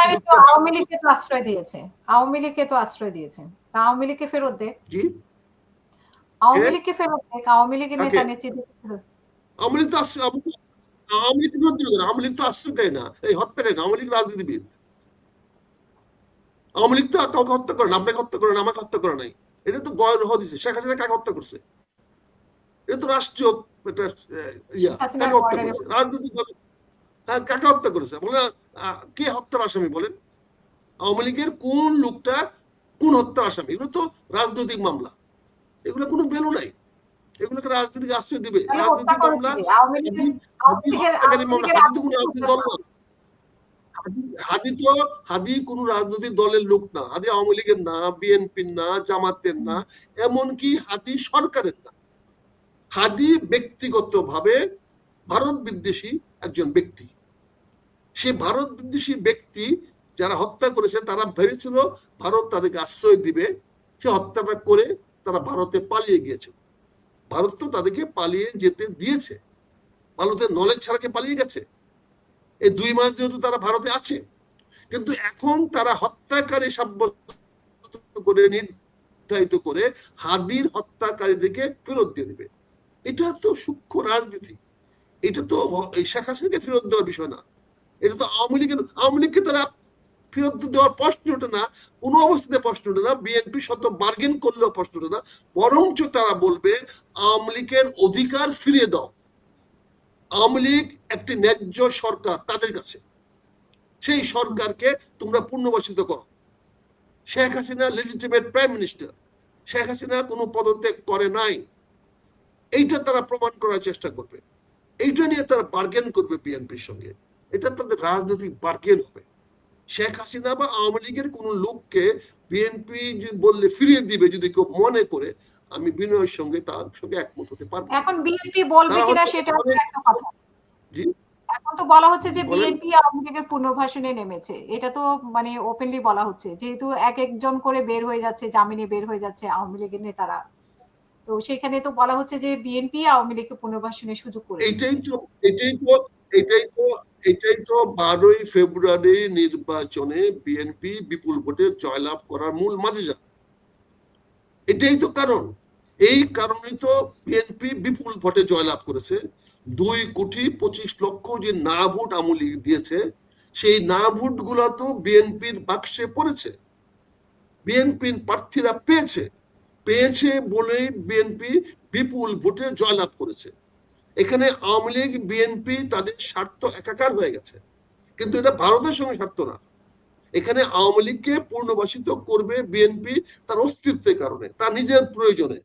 জানি তো আওয়ামী লীগকে তো আশ্রয় দিয়েছে, আওয়ামী লীগকে তো আশ্রয় দিয়েছে, আওয়ামী লীগকে ফেরত দে, আওয়ামী লীগকে ফেরত দে, আওয়ামী লীগের নেতা নেত্রীদের ফেরত। আওয়ামী লীগ তো আওয়ামী লীগ ফেরত দিল, আওয়ামী লীগ তো আশ্রয় দেয় না, এই হত্যাকারী না, আওয়ামী লীগ রাজনীতিবিদ। আওয়ামী লীগ তো কাউকে হত্যা করে না, আপনাকে হত্যা করে না, আমাকে হত্যা করে নাই। এটা তো গয়ের রহ দিচ্ছে। শেখ হাসিনা কাকে হত্যা করছে? এটা তো রাষ্ট্রীয় একটা কাকে হত্যা করেছে? রাজনৈতিক ভাবে কাকে হত্যা করেছে বলে? কে হত্যার আসামি বলেন? আওয়ামী লীগের কোন লোকটা কোন হত্যার আসামি? এগুলো তো রাজনৈতিক মামলা, এগুলো কোনো ভ্যালু নাই। এগুলোকে রাজনীতিকে আশ্রয় দিবে? রাজনৈতিক মামলা, হত্যাকারী মামলা। হাদি তো কোনো রাজনৈতিক দল না, হাদি কোন রাজনৈতিক দলের লোক না, হাদি আওয়ামী লীগের না, বিএনপির না, জামাতের না, এমনকি হাদি সরকারের না। হাদি ব্যক্তিগতভাবে ভারত বিদ্বেষী একজন ব্যক্তি। সে ভারত বিদ্বেষী ব্যক্তি যারা হত্যা করেছে তারা ভেবেছিল ভারত তাদেরকে আশ্রয় দিবে, সে হত্যাটা করে তারা ভারতে পালিয়ে গিয়েছে। ভারত তো তাদেরকে পালিয়ে যেতে দিয়েছে, ভারতের নলেজ ছাড়া কে পালিয়ে গেছে? এই 2 মাস যেহেতু তারা ভারতে আছে, কিন্তু এখন তারা হত্যাকারী সাব্যস্ত করে নির্ধারিত করে হাদির হত্যাকারীদেরকে ফেরত দিয়ে দেবে। এটা তো সূক্ষ্ম রাজনীতি, এটা তো শেখ হাসিনাকে ফেরত দেওয়ার বিষয় না, এটা তো আওয়ামী লীগকে তারা ফেরত দেওয়ার প্রশ্ন ওঠে না, কোনো অবস্থাতে প্রশ্ন ওঠে না। বিএনপি শত বার্গেন করলেও প্রশ্ন ওঠে না, বরঞ্চ তারা বলবে আওয়ামী লীগের অধিকার ফিরিয়ে দাও। আওয়ামী লীগ একটি ন্যায্য সরকার তাদের কাছে, সেই সরকারকে তোমরা পুনর্বাসিত করো। Sheikh Hasina legitimate prime minister, Sheikh Hasina কোনো পদত্যাগ করে নাই, এইটা তারা প্রমাণ করার চেষ্টা করবে। এইটা নিয়ে তারা বার্গেন করবে বিএনপির সঙ্গে, এটা তাদের রাজনৈতিক বার্গেন হবে। শেখ হাসিনা বা আওয়ামী লীগের কোন লোককে বিএনপি বললে ফিরিয়ে দিবে যদি কেউ মনে করে, আমি বিনয়ের সঙ্গে তার সঙ্গে একমত হতে পারবো। এখন বিএনপি বলবে কিনা সেটা একটা কথা। এখন তো বলা হচ্ছে যে বিএনপি আওয়ামী লীগের পুনর্বাসনে নেমেছে, এটা তো মানে ওপেনলি বলা হচ্ছে, যেহেতু এক একজন করে বের হয়ে যাচ্ছে, জামিনে বের হয়ে যাচ্ছে আওয়ামী লীগের নেতারা, তো সেখানে তো বলা হচ্ছে যে বিএনপি আওয়ামী লীগকে পুনর্বাসনের সুযোগ করে দিচ্ছে। এটাই তো 12ই ফেব্রুয়ারি নির্বাচনে বিএনপি বিপুল ভোটে জয়লাভ করার মূল মাজেজা। এটাই তো কারণ, এই কারণে তো বিএনপি বিপুল ভোটে জয়লাভ করেছে। 2,25,00,000 যে না ভোট আওয়ামী লীগ দিয়েছে, সেই না ভোট গুলা তো বিএনপির বাক্সে পড়েছে, বিএনপির প্রার্থীরা পেয়েছে বলেই বিএনপি বিপুল ভোটে জয়লাভ করেছে। এখানে আওয়ামী লীগ বিএনপি তাদের স্বার্থ একাকার হয়ে গেছে, কিন্তু এটা ভারতের সঙ্গে স্বার্থ না। এখানে আওয়ামী লীগকে পুনর্বাসিত করবে বিএনপি তার অস্তিত্বের কারণে, তার নিজের প্রয়োজনে,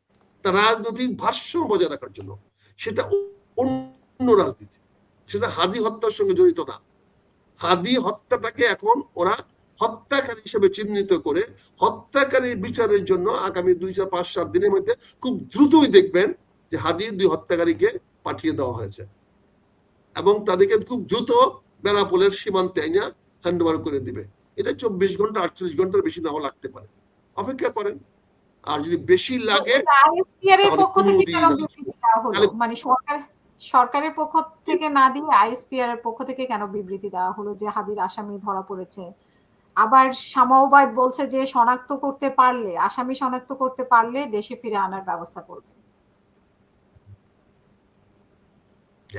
তার রাজনৈতিক ভারসাম্য বজায় রাখার জন্য। সেটা অন্য রাজনীতি, সেটা হাদি হত্যার সঙ্গে জড়িত না। হাদি হত্যাটাকে এখন ওরা হত্যাকারী হিসেবে চিহ্নিত করে হত্যাকারী বিচারের জন্য আগামী 2-4-5-7 দিনের মধ্যে খুব দ্রুতই দেখবেন যে হাদির 2 হত্যাকারীকে পাঠিয়ে দেওয়া হয়েছে, এবং তাদেরকে খুব দ্রুত বেনাপোলের সীমান্তে আইনা হ্যান্ড ওভার করে দিবে। এটা 24 ঘন্টা 48 ঘন্টার বেশি নাও লাগতে পারে, অপেক্ষা করেন। আর যদি বেশি লাগে মানে সরকারের পক্ষ থেকে না দিয়ে আইএসপিআর এর পক্ষ থেকে কেন বিবৃতি দেওয়া হলো যে হাদির আসামি ধরা পড়েছে? আবার সামাওবাদ বলছে যে শনাক্ত করতে পারলে, আসামি শনাক্ত করতে পারলে দেশে ফিরে আনার ব্যবস্থা করবে।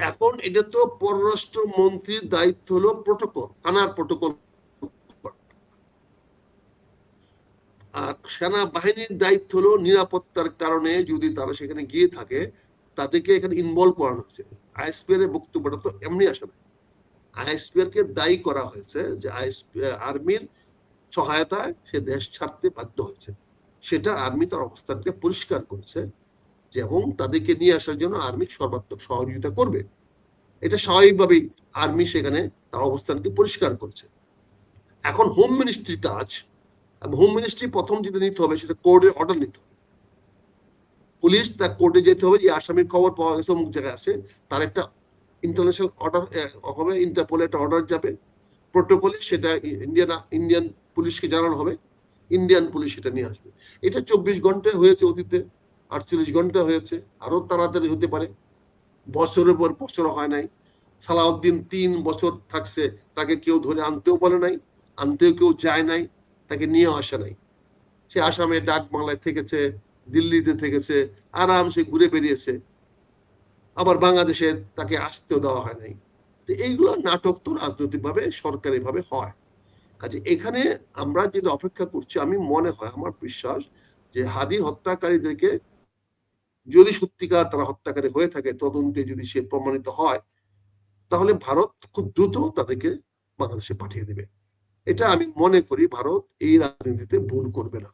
এখন এটা তো পররাষ্ট্র মন্ত্রীর দায়িত্ব হলো প্রটোকল আনার, প্রটোকল। আর সেনাবাহিনীর দায়িত্ব হলো নিরাপত্তার কারণে যদি তারা সেখানে গিয়ে থাকে তাদেরকে এখানে ইনভলভ করানো হয়েছে। আইএসপিআর এর বক্তব্যটা তো এমনি আসে না। আইএসপিআর কে দায়ী করা হয়েছে যে আর্মির সহায়তায় সে দেশ ছাড়তে বাধ্য হয়েছে, সেটা আর্মি তার অবস্থানকে পরিষ্কার করেছে, এবং তাদেরকে নিয়ে আসার জন্য আর্মি সর্বাত্মক সহযোগিতা করবে। এটা স্বাভাবিকভাবেই আর্মি সেখানে তার অবস্থানকে পরিষ্কার করেছে। এখন হোম মিনিস্ট্রির কাজ, হোম মিনিস্ট্রি প্রথম যেটা নিতে হবে সেটা কোর্টের অর্ডার নিতে হবে। পুলিশ তার কোর্টে যেতে হবে যে আসামির খবর পাওয়া গেছে অমুক জায়গায় আছে, তার একটা ইন্টারন্যাশনাল অর্ডার হবে, ইন্টারপোলে একটা অর্ডার যাবে, প্রোটোকলে সেটা ইন্ডিয়ান পুলিশকে জানানো হবে, ইন্ডিয়ান পুলিশ সেটা নিয়ে আসবে। এটা 24 ঘন্টায় হয়েছে অতীতে, 48 ঘন্টা হয়েছে, আরো তাড়াতাড়ি হতে পারে। বছরের পর বছর হয় নাই। সালাউদ্দিন 3 বছর থাকছে, তাকে কেউ ধরে আনতেও বলে নাই, আনতেও কেউ যায় নাই, তাকে নিয়ে আসা নাই। সে আসামে ডাক বাংলায় থেকেছে, দিল্লিতে থেকেছে, আরামসে ঘুরে বেরিয়েছে, আবার বাংলাদেশে তাকে আসতেও দেওয়া হয় নাই। তো এইগুলো নাটক তো রাজনৈতিক ভাবে সরকারি ভাবে হয়। কাজে এখানে আমরা যেটা অপেক্ষা করছি, আমি মনে হয়, আমার বিশ্বাস যে হাদির হত্যাকারীদেরকে যদি সত্যিকার তারা হত্যাকারী হয়ে থাকে, তদন্তে যদি সে প্রমাণিত হয়, তাহলে ভারত খুব দ্রুত তাদেরকে বাংলাদেশে পাঠিয়ে দেবে। এটা আমি মনে করি ভারত এই রাজনীতিতে ভুল করবে না।